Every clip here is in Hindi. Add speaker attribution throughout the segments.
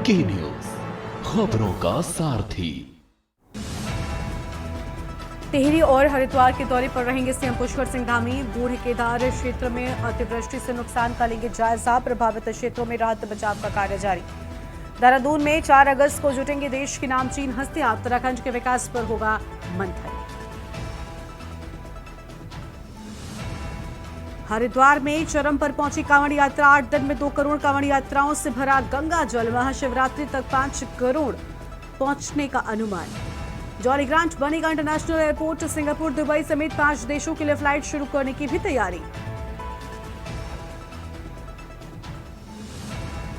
Speaker 1: की न्यूज, खबरों का सारथी।
Speaker 2: टिहरी और हरिद्वार के दौरे पर रहेंगे सीएम पुष्कर सिंह धामी। बूढ़े केदार क्षेत्र में अतिवृष्टि से नुकसान का लेंगे जायजा। प्रभावित क्षेत्रों में राहत बचाव का कार्य जारी। देहरादून में 4 अगस्त को जुटेंगे देश की नामचीन हस्तियां। उत्तराखंड के विकास पर होगा मंथन। हरिद्वार में चरम पर पहुंची कांवड़ यात्रा। 8 दिन में 2 करोड़ कांवड़ यात्राओं से भरा गंगा जल। महाशिवरात्रि तक 5 करोड़ पहुंचने का अनुमान। जॉली ग्रांट बनेगा इंटरनेशनल एयरपोर्ट। सिंगापुर, दुबई समेत 5 देशों के लिए फ्लाइट शुरू करने की भी तैयारी।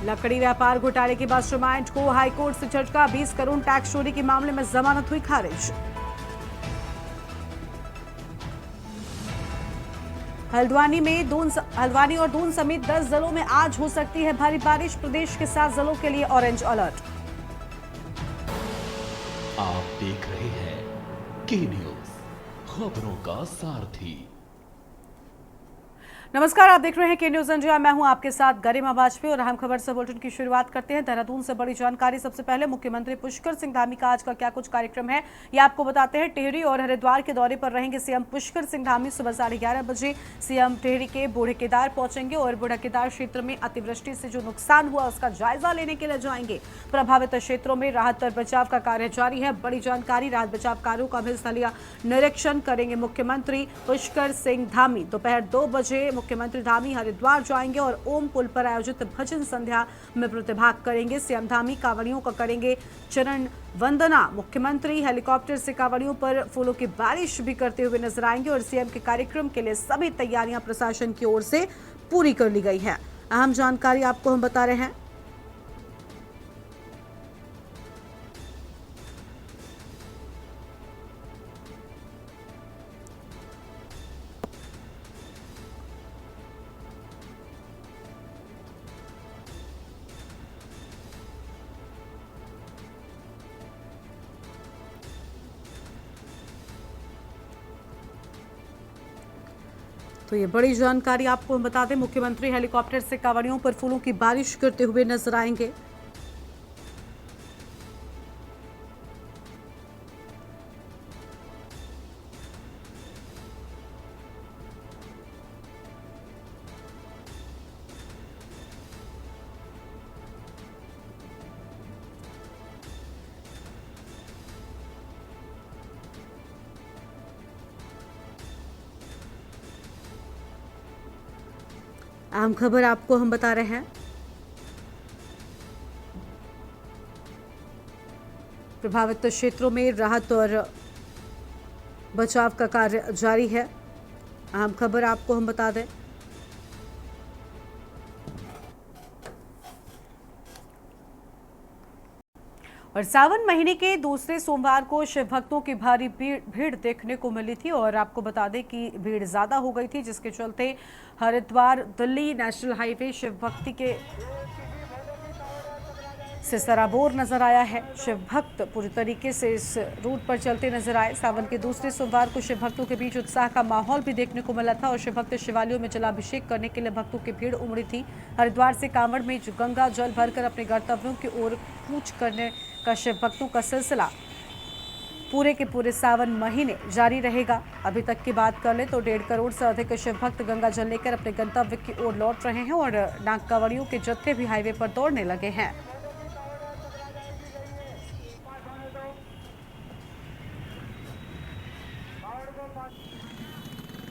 Speaker 2: लकड़ी व्यापार घोटाले के मास्टरमाइंड को हाईकोर्ट से झटका। 20 करोड़ टैक्स चोरी के मामले में जमानत हुई खारिज। हल्द्वानी और दून समेत 10 जिलों में आज हो सकती है भारी बारिश। प्रदेश के 7 जिलों के लिए ऑरेंज अलर्ट।
Speaker 1: आप देख रहे हैं की न्यूज, खबरों का सारथी।
Speaker 2: नमस्कार, आप देख रहे हैं के न्यूज इंडिया। मैं हूं आपके साथ गरिमा वाजपेयी और अहम खबर से बुलेटिन की शुरुआत करते हैं। देहरादून से बड़ी जानकारी। सबसे पहले मुख्यमंत्री पुष्कर सिंह धामी का आज का क्या कुछ कार्यक्रम है ये आपको बताते हैं। टिहरी और हरिद्वार के दौरे पर रहेंगे सीएम पुष्कर सिंह धामी। सुबह 11:30 बजे सीएम टिहरी के बूढ़े केदार पहुंचेंगे और बूढ़े केदार क्षेत्र में अतिवृष्टि से जो नुकसान हुआ उसका जायजा लेने के लिए जाएंगे। प्रभावित क्षेत्रों में राहत और बचाव का कार्य जारी है। बड़ी जानकारी, राहत बचाव कार्यों का भी स्थलीय निरीक्षण करेंगे मुख्यमंत्री पुष्कर सिंह धामी। दोपहर 2 बजे मुख्यमंत्री धामी हरिद्वार जाएंगे और ओम पुल पर आयोजित भजन संध्या में प्रतिभाग करेंगे। सीएम धामी कांवड़ियों का करेंगे चरण वंदना। मुख्यमंत्री हेलीकॉप्टर से कांवड़ियों पर फूलों की बारिश भी करते हुए नजर आएंगे और सीएम के कार्यक्रम के लिए सभी तैयारियां प्रशासन की ओर से पूरी कर ली गई है। अहम जानकारी आपको हम बता रहे हैं। तो ये बड़ी जानकारी आपको हम बता दें। मुख्यमंत्री हेलीकॉप्टर से कांवड़ियों पर फूलों की बारिश करते हुए नजर आएंगे। अहम खबर आपको हम बता रहे हैं। प्रभावित क्षेत्रों में राहत और बचाव का कार्य जारी है। अहम खबर आपको हम बता दें। और सावन महीने के दूसरे सोमवार को शिव भक्तों की भारी भीड़ देखने को मिली थी और आपको बता दें कि भीड़ ज्यादा हो गई थी, जिसके चलते हरिद्वार दिल्ली नेशनल हाईवे शिव भक्ति के से सराबोर नजर आया है। शिव भक्त पूरी तरीके से इस रूट पर चलते नजर आए। सावन के दूसरे सोमवार को शिव भक्तों के बीच उत्साह का माहौल भी देखने को मिला था और शिव भक्त शिवालयों में जलाभिषेक करने के लिए भक्तों की भीड़ उमड़ी थी। हरिद्वार से कांवड़ में गंगा जल भरकर अपने गंतव्यों की ओर कूच करने का शिव भक्तों का सिलसिला पूरे के पूरे सावन महीने जारी रहेगा। अभी तक की बात कर ले तो 1.5 करोड़ से अधिक शिव भक्त गंगा जल लेकर अपने गंतव्य की ओर लौट रहे हैं और नाग कांवड़ियों के जत्थे भी हाईवे पर दौड़ने लगे हैं।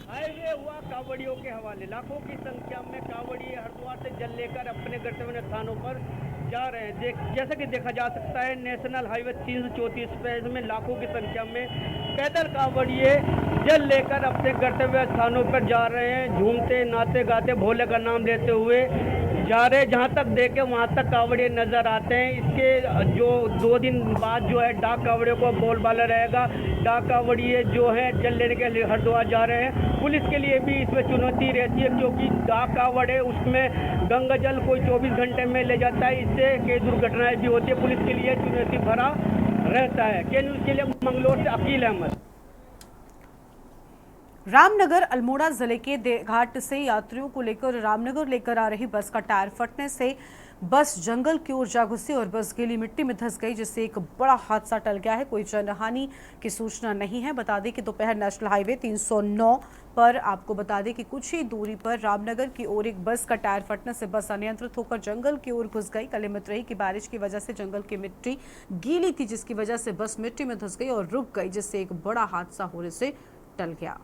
Speaker 3: हाईवे हुआ कांवड़ियों के हवाले। लाखों की संख्या में कांवड़ी हरिद्वार से जल लेकर अपने गंतव्य स्थानों पर जा रहे हैं। जैसा कि देखा जा सकता है, नेशनल हाईवे 334 पे इसमें लाखों की संख्या में पैदल कांवड़िए जल लेकर अपने गंतव्य स्थानों पर जा रहे हैं। झूमते नाचते गाते भोले का नाम लेते हुए जा रहे। जहाँ तक देखे वहाँ तक कांवड़िए नजर आते हैं। इसके जो 2 दिन बाद जो है डाक कांवड़ियों को बोलबाला रहेगा। डाक कांवड़िए जो है जल लेने के लिए हरिद्वार जा रहे हैं। पुलिस के लिए भी इसमें चुनौती रहती है, क्योंकि डाक कांवड़ है उसमें गंगा जल कोई 24 घंटे में ले जाता है। इससे कई दुर्घटनाएं भी होती है। पुलिस के लिए चुनौती भरा रहता है। के न्यूज़ के लिए मंगलोर से अकील अहमद।
Speaker 2: रामनगर अल्मोड़ा जिले के देघाट से यात्रियों को लेकर रामनगर लेकर आ रही बस का टायर फटने से बस जंगल की ओर जा घुसी और बस गीली मिट्टी में धंस गई, जिससे एक बड़ा हादसा टल गया है। कोई जनहानि की सूचना नहीं है। बता दें कि दोपहर नेशनल हाईवे 309 पर आपको बता दें कि कुछ ही दूरी पर रामनगर की ओर एक बस का टायर फटने से बस अनियंत्रित होकर जंगल की ओर घुस गई। कलिमित रही कि बारिश की वजह से जंगल की मिट्टी गीली थी, जिसकी वजह से बस मिट्टी में धंस गई और रुक गई, जिससे एक बड़ा हादसा होने से टल गया।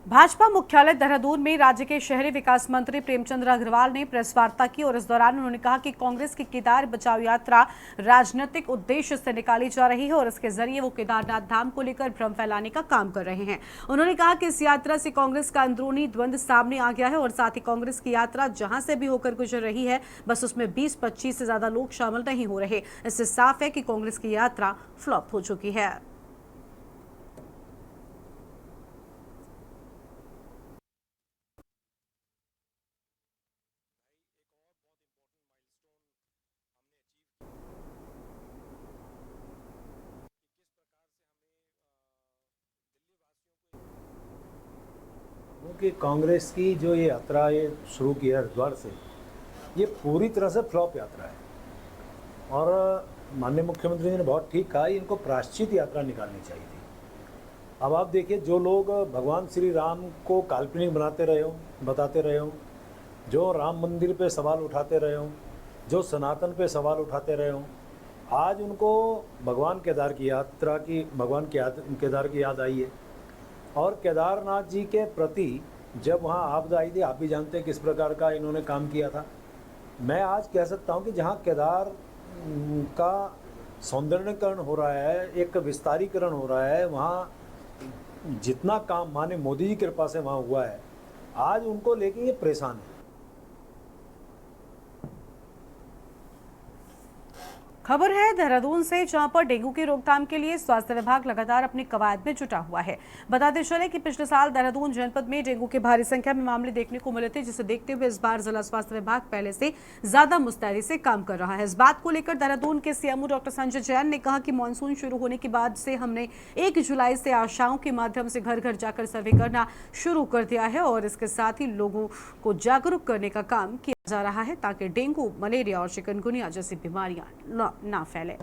Speaker 2: भाजपा मुख्यालय देहरादून में राज्य के शहरी विकास मंत्री प्रेमचंद अग्रवाल ने प्रेस वार्ता की और इस दौरान उन्होंने कहा कि कांग्रेस की केदार बचाओ यात्रा राजनीतिक उद्देश्य से निकाली जा रही है और इसके जरिए वो केदारनाथ धाम को लेकर भ्रम फैलाने का काम कर रहे हैं। उन्होंने कहा कि इस यात्रा से कांग्रेस का अंदरूनी द्वंद्व सामने आ गया है और साथ ही कांग्रेस की यात्रा जहां से भी होकर गुजर रही है, बस उसमें 20-25 से ज्यादा लोग शामिल नहीं हो रहे। इससे साफ है कि कांग्रेस की यात्रा फ्लॉप हो चुकी है।
Speaker 4: कि कांग्रेस की जो ये यात्रा ये शुरू की है हरिद्वार से, ये पूरी तरह से फ्लॉप यात्रा है और माननीय मुख्यमंत्री जी ने बहुत ठीक कहा, इनको प्रायश्चित यात्रा निकालनी चाहिए थी। अब आप देखिए, जो लोग भगवान श्री राम को काल्पनिक बताते रहे हो, जो राम मंदिर पे सवाल उठाते रहे हो, जो सनातन पे सवाल उठाते रहे हो, आज उनको भगवान केदार की याद आई है। और केदारनाथ जी के प्रति जब वहाँ आपदा आई थी, आप भी जानते हैं किस प्रकार का इन्होंने काम किया था। मैं आज कह सकता हूँ कि जहाँ केदार का सौंदर्यीकरण हो रहा है, एक विस्तारीकरण हो रहा है, वहाँ जितना काम माननीय मोदी जी की कृपा से वहाँ हुआ है, आज उनको लेके ये परेशान है।
Speaker 2: खबर है देहरादून से, जहां पर डेंगू की रोकथाम के लिए स्वास्थ्य विभाग लगातार अपनी कवायद में जुटा हुआ है। बताते चले कि पिछले साल देहरादून जनपद में डेंगू के भारी संख्या में मामले देखने को मिले थे, जिसे देखते हुए इस बार जिला स्वास्थ्य विभाग पहले से ज्यादा मुस्तैदी से काम कर रहा है। इस बात को लेकर देहरादून के सीएमओ डॉक्टर संजय जैन ने कहा कि मानसून शुरू होने के बाद से हमने 1 जुलाई से आशाओं के माध्यम से घर घर जाकर सर्वे करना शुरू कर दिया है और इसके साथ ही लोगों को जागरूक करने का काम किया जा रहा है, ताकि डेंगू, मलेरिया और चिकनगुनिया जैसी बीमारियां ना फैले।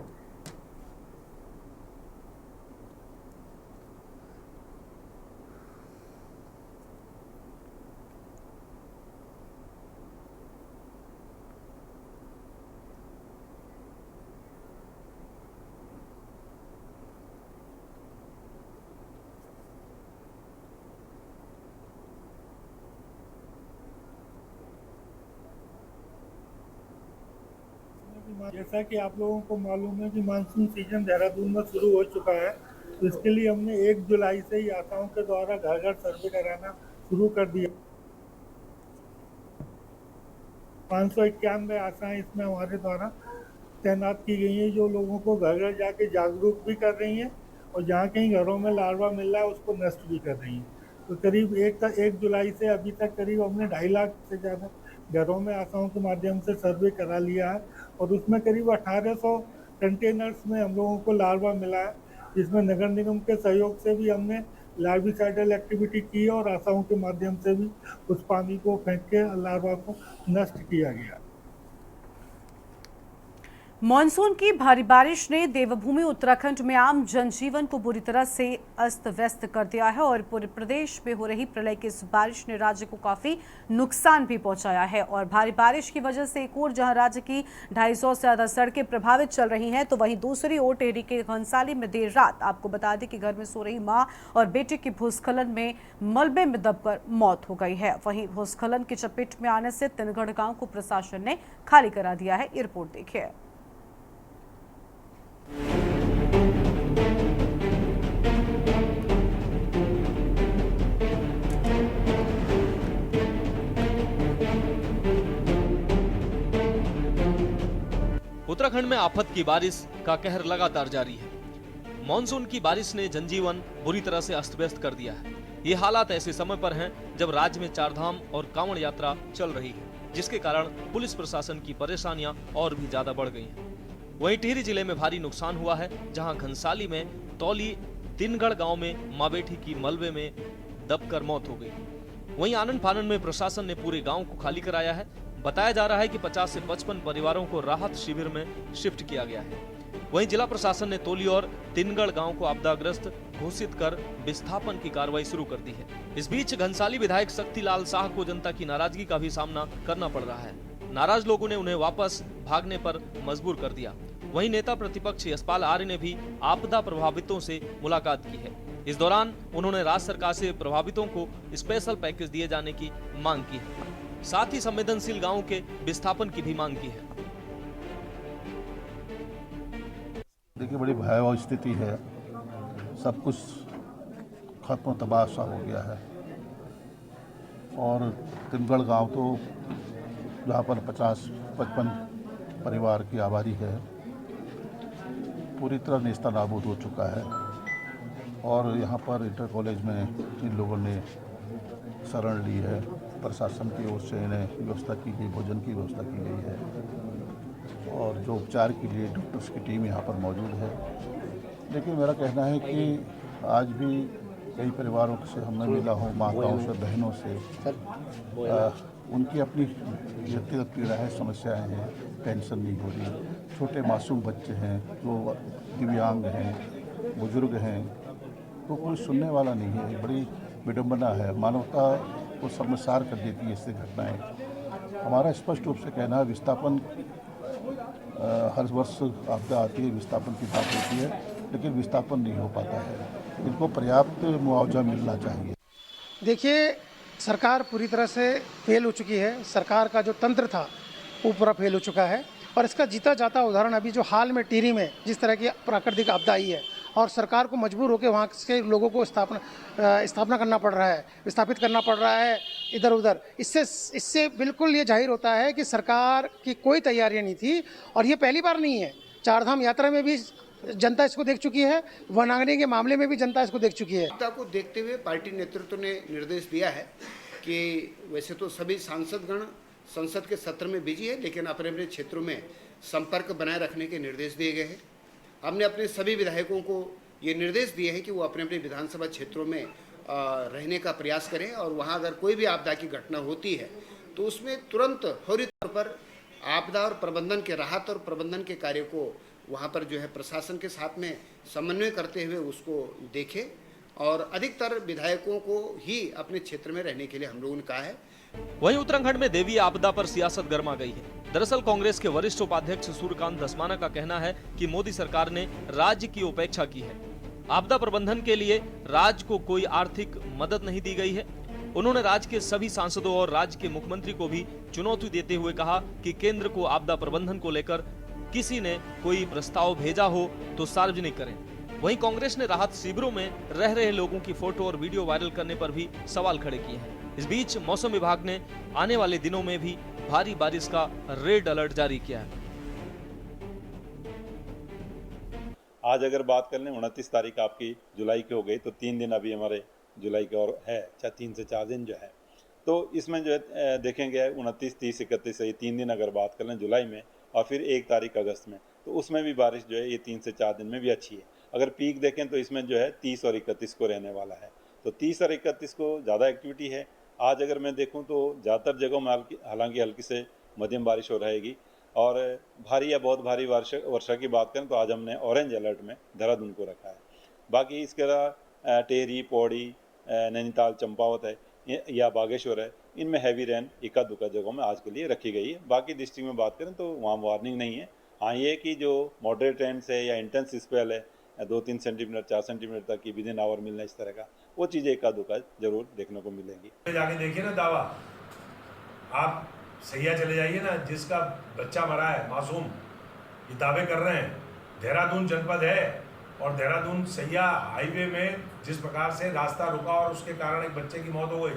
Speaker 5: जैसा कि आप लोगों को मालूम है कि मानसून सीजन देहरादून में शुरू हो चुका है, तो इसके लिए हमने 1 जुलाई से ही आशाओं के द्वारा घर घर सर्वे कराना शुरू कर दिया। 591 आशाएं इसमें हमारे द्वारा तैनात की गई हैं, जो लोगों को घर घर जाके जागरूक भी कर रही हैं और जहाँ कहीं घरों में लार्वा मिल रहा है उसको नष्ट भी कर रही हैं। तो करीब 1 जुलाई से अभी तक करीब हमने 2.5 लाख से ज़्यादा घरों में आशाओं के माध्यम से सर्वे करा लिया है और उसमें करीब 1800 कंटेनर्स में हम लोगों को लार्वा मिला है, जिसमें नगर निगम के सहयोग से भी हमने लार्विसाइडल एक्टिविटी की है और आशाओं के माध्यम से भी उस पानी को फेंक के लार्वा को नष्ट किया गया।
Speaker 2: मॉनसून की भारी बारिश ने देवभूमि उत्तराखंड में आम जनजीवन को बुरी तरह से अस्त व्यस्त कर दिया है और पूरे प्रदेश में हो रही प्रलय की इस बारिश ने राज्य को काफी नुकसान भी पहुंचाया है। और भारी बारिश की वजह से एक ओर जहां राज्य की 250 से ज्यादा सड़कें प्रभावित चल रही हैं, तो वहीं दूसरी ओर टिहरी के घनसाली में देर रात आपको बता दें कि घर में सो रही मां और बेटे की भूस्खलन में मलबे में दबकर मौत हो गई है। वहीं भूस्खलन की चपेट में आने से तिनगढ़ गांव को प्रशासन ने खाली करा दिया है। ये रिपोर्ट देखिए।
Speaker 6: उत्तराखंड में आफत की बारिश का कहर लगातार जारी है। मॉनसून की बारिश ने जनजीवन बुरी तरह से अस्त व्यस्त कर दिया है। ये हालात ऐसे समय पर हैं जब राज्य में चारधाम और कांवड़ यात्रा चल रही है, जिसके कारण पुलिस प्रशासन की परेशानियां और भी ज्यादा बढ़ गई हैं। वहीं टिहरी जिले में भारी नुकसान हुआ है, जहां घनसाली में तौली तिनगढ़ गांव में मां बेटी की मलबे में दबकर मौत हो गई। वहीं आनन फानन में प्रशासन ने पूरे गांव को खाली कराया है। बताया जा रहा है कि 50 से 55 परिवारों को राहत शिविर में शिफ्ट किया गया है। वहीं जिला प्रशासन ने तौली और तिनगढ़ गांव को आपदाग्रस्त घोषित कर विस्थापन की कार्रवाई शुरू कर दी है। इस बीच घनसाली विधायक शक्तिलाल शाह को जनता की नाराजगी का भी सामना करना पड़ रहा है। नाराज लोगों ने उन्हें वापस भागने पर मजबूर कर दिया। वहीं नेता प्रतिपक्ष यशपाल आर्य ने भी आपदा प्रभावितों से मुलाकात की है। इस दौरान उन्होंने राज्य सरकार से प्रभावितों को स्पेशल पैकेज दिए जाने की मांग की है। साथ ही संवेदनशील गांवों के विस्थापन की भी मांग की है।
Speaker 7: देखिए, बड़ी भयावह स्थिति है। सब कुछ खत्म तबाह सा हो गया है और तिनगढ़ गांव तो जहाँ पर 50-55 परिवार की आबादी है, पूरी तरह नेस्ता नाबूद हो चुका है। और यहाँ पर इंटर कॉलेज में इन लोगों ने शरण ली है। प्रशासन की ओर से इन्हें व्यवस्था की गई, भोजन की व्यवस्था की गई है और जो उपचार के लिए डॉक्टर्स की टीम यहाँ पर मौजूद है। लेकिन मेरा कहना है कि आज भी कई परिवारों से हमने मिला हूँ, माताओं से, बहनों से, उनकी अपनी व्यक्तिगत पीड़ा है, समस्याएं हैं, टेंशन नहीं हो रही। छोटे मासूम बच्चे हैं, जो दिव्यांग हैं, बुजुर्ग हैं, तो कोई सुनने वाला नहीं है। बड़ी विडंबना है। मानवता को शर्मसार कर देती है इससे घटनाएं। हमारा स्पष्ट रूप से कहना है, विस्थापन हर वर्ष आपदा आती है, विस्थापन की बात होती है, लेकिन विस्थापन नहीं हो पाता है। इनको पर्याप्त मुआवजा मिलना चाहिए।
Speaker 8: देखिए, सरकार पूरी तरह से फेल हो चुकी है। सरकार का जो तंत्र था वो पूरा फेल हो चुका है और इसका जीता जाता उदाहरण अभी जो हाल में टिहरी में जिस तरह की प्राकृतिक आपदा आई है और सरकार को मजबूर होकर वहाँ के लोगों को स्थापना करना पड़ रहा है, विस्थापित करना पड़ रहा है इधर उधर। इससे बिल्कुल ये जाहिर होता है कि सरकार की कोई तैयारी नहीं थी और ये पहली बार नहीं है। चारधाम यात्रा में भी जनता इसको देख चुकी है, वनाग्नि के मामले में भी जनता इसको देख चुकी है।
Speaker 9: आपदा को देखते हुए पार्टी नेतृत्व ने निर्देश दिया है कि वैसे तो सभी सांसदगण संसद के सत्र में बिजी है, लेकिन अपने अपने क्षेत्रों में संपर्क बनाए रखने के निर्देश दिए गए हैं। हमने अपने सभी विधायकों को ये निर्देश दिए हैं कि वो अपने अपने विधानसभा क्षेत्रों में रहने का प्रयास करें और वहाँ अगर कोई भी आपदा की घटना होती है तो उसमें तुरंत फौरी तौर पर आपदा और प्रबंधन के राहत और प्रबंधन के कार्य को वहाँ पर जो है प्रशासन के साथ में समन्वय करते हुए उसको देखें और अधिकतर विधायकों को ही अपने क्षेत्र में रहने के लिए हम लोगों ने कहा है।
Speaker 6: वहीं उत्तराखंड में देवी आपदा पर सियासत गर्मा गई है। दरअसल कांग्रेस के वरिष्ठ उपाध्यक्ष सूर्यकांत धस्माना का कहना है कि मोदी सरकार ने राज्य की उपेक्षा की है। आपदा प्रबंधन के लिए राज्य को कोई आर्थिक मदद नहीं दी गई है। उन्होंने राज्य के सभी सांसदों और राज्य के मुख्यमंत्री को भी चुनौती देते हुए कहा कि केंद्र को आपदा प्रबंधन को लेकर किसी ने कोई प्रस्ताव भेजा हो तो सार्वजनिक करें। वहीं कांग्रेस ने राहत शिविरों में रह रहे लोगों की फोटो और वीडियो वायरल करने पर भी सवाल खड़े किए हैं। इस बीच मौसम विभाग ने आने वाले दिनों में भी भारी बारिश का रेड अलर्ट जारी किया है।
Speaker 10: आज अगर बात कर लें 29 तारीख आपकी जुलाई की हो गई तो 3 दिन अभी हमारे जुलाई का और है, 3 से 4 दिन जो है, तो इसमें जो है देखेंगे 29, 30, 31 ये 3 दिन अगर बात कर लें जुलाई में और फिर 1 तारीख अगस्त में, तो उसमें भी बारिश जो है ये 3 से 4 दिन में भी अच्छी है। अगर पीक देखें तो इसमें जो है 30 और 31 को रहने वाला है, तो 30 और 31 को ज़्यादा एक्टिविटी है। आज अगर मैं देखूं तो ज़्यादातर जगहों में हालांकि हल्की से मध्यम बारिश हो रहेगी। और भारी या बहुत भारी वर्षा की बात करें तो आज हमने ऑरेंज अलर्ट में देहरादून को रखा है। बाकी इसके अलावा टेहरी, पौड़ी, नैनीताल, चंपावत है या बागेश्वर है, इनमें हैवी रेन इक्का दुक्का जगहों में आज के लिए रखी गई है। बाकी डिस्ट्रिक्ट में बात करें तो वहाँ वार्निंग नहीं है। हाँ, ये कि जो मॉडरेट रेन्स है या इंटेंस स्पेल है 2-3 सेंटीमीटर 4 सेंटीमीटर तक की विद इन आवर मिलना, इस तरह का वो चीज़ें इक्का दुक्का जरूर देखने को मिलेंगी।
Speaker 11: जाके देखिए ना दावा, आप सैया चले जाइए ना, जिसका बच्चा मरा है मासूम, ये दावे कर रहे हैं। देहरादून जनपद है और देहरादून सैया हाईवे में जिस प्रकार से रास्ता रुका और उसके कारण एक बच्चे की मौत हो गई,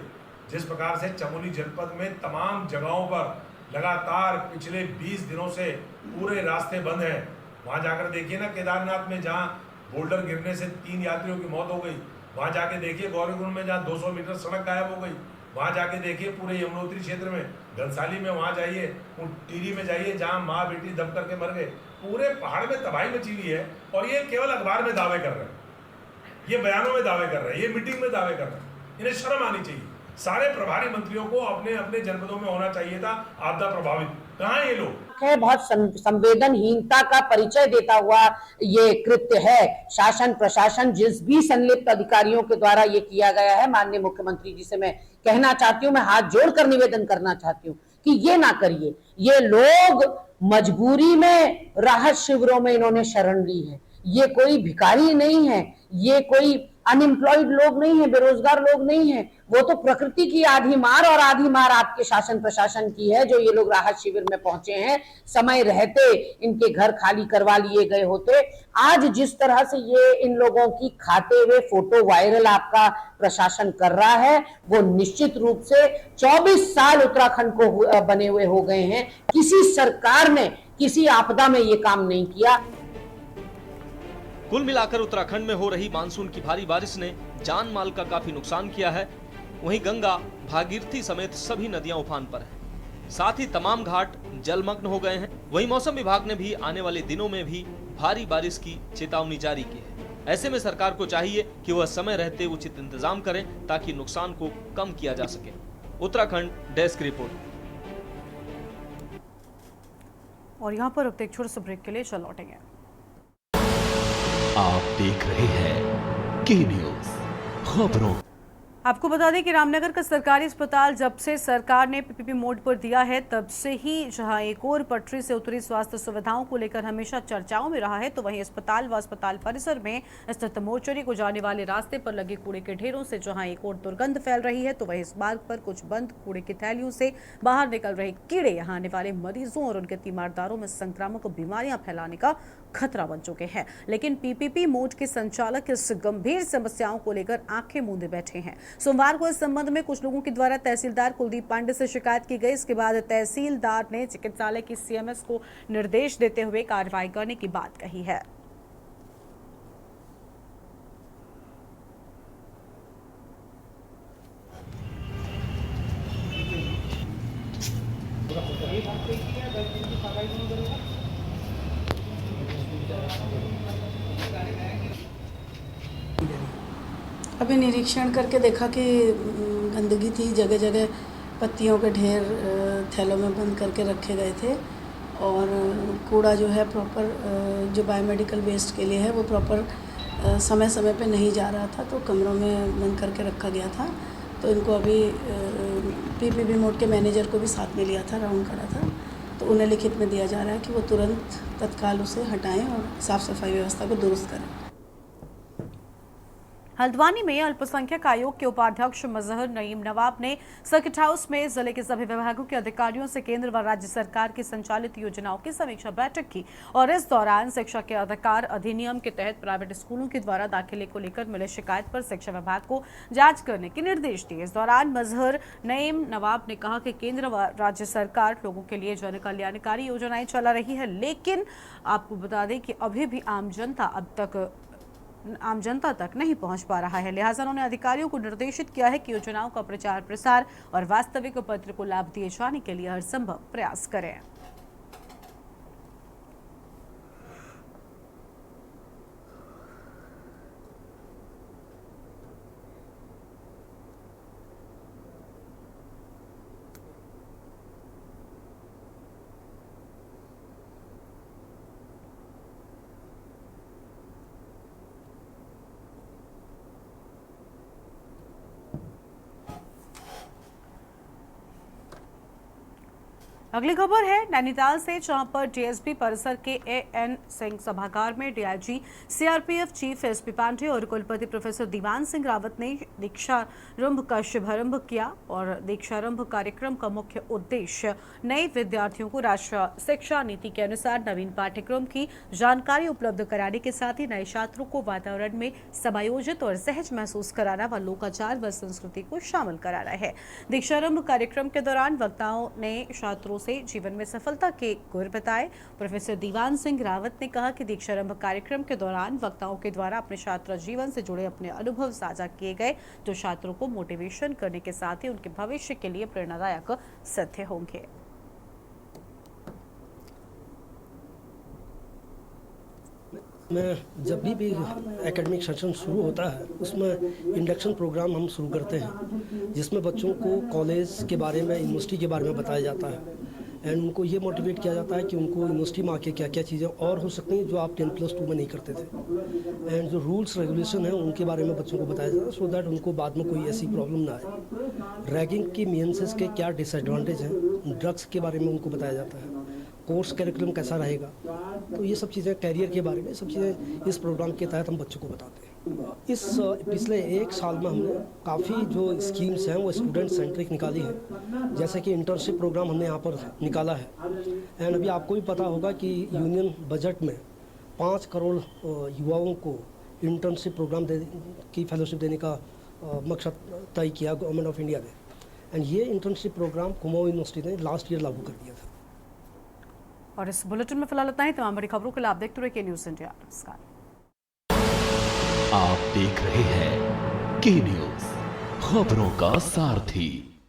Speaker 11: जिस प्रकार से चमोली जनपद में तमाम जगहों पर लगातार पिछले 20 दिनों से पूरे रास्ते बंद हैं। वहाँ जाकर देखिए ना, केदारनाथ में जहाँ बोल्डर गिरने से 3 यात्रियों की मौत हो गई, वहाँ जाके देखिए गौरीकुंड में जहाँ 200 मीटर सड़क गायब हो गई, वहाँ जाके देखिए पूरे यमुनोत्री क्षेत्र में, घनसाली में वहाँ जाइए, टिहरी में जाइए जहाँ माँ बेटी दब करके मर गए। पूरे पहाड़ में तबाही मची हुई है और ये केवल अखबार में दावे कर रहे हैं, ये बयानों में दावे कर रहे हैं, ये मीटिंग में दावे कर रहे हैं। इन्हें शर्म आनी चाहिए। सारे प्रभारी मंत्रियों को अपने अपने जनपदों में होना चाहिए था आपदा प्रभावित। कहाँ ये लोग
Speaker 12: है? बहुत संवेदनहीनता का परिचय देता हुआ ये कृत्य है। शासन प्रशासन जिस भी संलिप्त अधिकारियों के द्वारा ये किया गया है, माननीय मुख्यमंत्री जी से मैं कहना चाहती हूँ, मैं हाथ जोड़कर निवेदन करना चाहती हूँ कि ये ना करिए। ये लोग मजबूरी में राहत शिविरों में इन्होंने शरण ली है। ये कोई भिखारी नहीं है, ये कोई अनएम्प्लॉयड लोग नहीं है, बेरोजगार लोग नहीं है। वो तो प्रकृति की आधी मार और आधी मार आपके शासन प्रशासन की है जो ये लोग राहत शिविर में पहुंचे हैं। समय रहते इनके घर खाली करवा लिए गए होते। आज जिस तरह से ये इन लोगों की खाते हुए फोटो वायरल आपका प्रशासन कर रहा है, वो निश्चित रूप से 24 साल उत्तराखंड को बने हुए हो गए हैं, किसी सरकार ने किसी आपदा में ये काम नहीं किया।
Speaker 6: कुल मिलाकर उत्तराखंड में हो रही मानसून की भारी बारिश ने जान माल का काफी नुकसान किया है। वहीं गंगा, भागीरथी समेत सभी नदियां उफान पर हैं। साथ ही तमाम घाट जलमग्न हो गए हैं। वहीं मौसम विभाग ने भी आने वाले दिनों में भी भारी बारिश की चेतावनी जारी की है। ऐसे में सरकार को चाहिए कि वह समय रहते उचित इंतजाम करें ताकि नुकसान को कम किया जा सके। Uttarakhand desk report.
Speaker 2: और यहाँ पर अब एक छोटे से ब्रेक के लिए चल लौटेंगे।
Speaker 1: आप देख रहे हैं के न्यूज खबरों।
Speaker 2: आपको बता दें कि रामनगर का सरकारी अस्पताल जब से सरकार ने पीपीपी मोड पर दिया है, तब से ही जहां एक और पटरी से उतरी स्वास्थ्य सुविधाओं को लेकर हमेशा चर्चाओं में रहा है, तो वहीं अस्पताल व अस्पताल परिसर में स्थित मोर्चरी को जाने वाले रास्ते पर लगे कूड़े के ढेरों से जहां एक और दुर्गंध फैल रही है, तो वहीं इस मार्ग पर कुछ बंद कूड़े की थैलियों से बाहर निकल रहे कीड़े यहां आने वाले मरीजों और उनके तीमारदारों में संक्रामक बीमारियां फैलाने का खतरा बन चुके हैं। लेकिन पीपीपी मोड के संचालक इस गंभीर समस्याओं को लेकर आंखें मूंदे बैठे हैं। सोमवार को इस संबंध में कुछ लोगों के द्वारा तहसीलदार कुलदीप पांडे से शिकायत की गई। इसके बाद तहसीलदार ने चिकित्सालय की सीएमएस को निर्देश देते हुए कार्रवाई करने की बात कही है।
Speaker 13: अभी निरीक्षण करके देखा कि गंदगी थी, जगह जगह पत्तियों के ढेर थैलों में बंद करके रखे गए थे और कूड़ा जो है प्रॉपर जो बायोमेडिकल वेस्ट के लिए है वो प्रॉपर समय समय पे नहीं जा रहा था, तो कमरों में बंद करके रखा गया था। तो इनको अभी पीपीपी मोड के मैनेजर को भी साथ में लिया था, राउंड करा था, तो उन्हें लिखित में दिया जा रहा है कि वो तुरंत तत्काल उसे हटाएं और साफ़ सफाई व्यवस्था को दुरुस्त करें।
Speaker 2: हल्द्वानी में अल्पसंख्यक आयोग के उपाध्यक्ष मजहर नईम नवाब ने सर्किट हाउस में जिले के सभी विभागों के अधिकारियों से केंद्र व राज्य सरकार की संचालित योजनाओं की समीक्षा बैठक की और इस दौरान शिक्षा के अधिकार अधिनियम के तहत प्राइवेट स्कूलों के द्वारा दाखिले को लेकर मिले शिकायत पर शिक्षा विभाग को जांच करने के निर्देश दिए। इस दौरान मजहर नईम नवाब ने कहा कि केंद्र व राज्य सरकार लोगों के लिए जन कल्याणकारी योजनाएं चला रही है, लेकिन आपको बता दें कि अभी भी आम जनता तक नहीं पहुंच पा रहा है। लिहाजा उन्होंने अधिकारियों को निर्देशित किया है कि योजनाओं का प्रचार प्रसार और वास्तविक पत्र को लाभ दिए जाने के लिए हर संभव प्रयास करें। अगली खबर है नैनीताल से, जहां पर डीएसपी परिसर के एएन सिंह सभागार में DIG CRPF chief SP Pandey और कुलपति प्रोफेसर दीवान सिंह रावत ने दीक्षारंभ का शुभारंभ किया। और दीक्षारंभ कार्यक्रम का मुख्य उद्देश्य नए विद्यार्थियों को राष्ट्रीय शिक्षा नीति के अनुसार नवीन पाठ्यक्रम की जानकारी उपलब्ध कराने के साथ ही नए छात्रों को वातावरण में समायोजित और सहज महसूस कराना व लोकाचार व संस्कृति को शामिल कराना है। दीक्षारंभ कार्यक्रम के दौरान वक्ताओं ने छात्रों से जीवन में सफलता के गुर बताए। प्रोफेसर दीवान सिंह रावत ने कहा कि दीक्षारंभ कार्यक्रम के दौरान वक्ताओं के द्वारा अपने छात्र जीवन से जुड़े अपने अनुभव साझा किए गए, जो छात्रों को मोटिवेशन करने के साथ ही उनके भविष्य के लिए प्रेरणादायक सिद्ध होंगे।
Speaker 14: में जब भी एकेडमिक सेशन शुरू होता है उसमें इंडक्शन प्रोग्राम हम शुरू करते हैं, जिसमें बच्चों को कॉलेज के बारे में, यूनिवर्सिटी के बारे में बताया जाता है एंड उनको ये मोटिवेट किया जाता है कि उनको यूनिवर्सिटी में आके क्या क्या चीज़ें और हो सकती हैं जो आप 10+2 में नहीं करते थे, एंड जो रूल्स रेगुलेशन है उनके बारे में बच्चों को बताया जाता है, सो दैट उनको बाद में कोई ऐसी प्रॉब्लम ना आए। रैगिंग की मीन्सेस के क्या डिसएडवांटेज हैं, ड्रग्स के बारे में उनको बताया जाता है, कोर्स करिकुलम कैसा रहेगा, तो ये सब चीज़ें, कैरियर के बारे में सब चीज़ें इस प्रोग्राम के तहत हम बच्चों को बताते हैं। इस पिछले 1 साल में हमने काफ़ी जो स्कीम्स हैं वो स्टूडेंट सेंट्रिक निकाली है, जैसे कि इंटर्नशिप प्रोग्राम हमने यहाँ पर निकाला है। एंड अभी आपको भी पता होगा कि यूनियन बजट में 5 करोड़ युवाओं को इंटर्नशिप प्रोग्राम की फेलोशिप देने का मकसद तय किया गवर्नमेंट ऑफ इंडिया ने, एंड ये इंटर्नशिप प्रोग्राम कुमाऊं यूनिवर्सिटी ने लास्ट ईयर लागू कर दिया था।
Speaker 2: और इस बुलेटिन में फिलहाल इतना ही। तमाम बड़ी खबरों के लिए आप देखते रहिए न्यूज़ इंडिया। नमस्कार।
Speaker 1: आप देख रहे हैं के न्यूज़, खबरों का सारथी।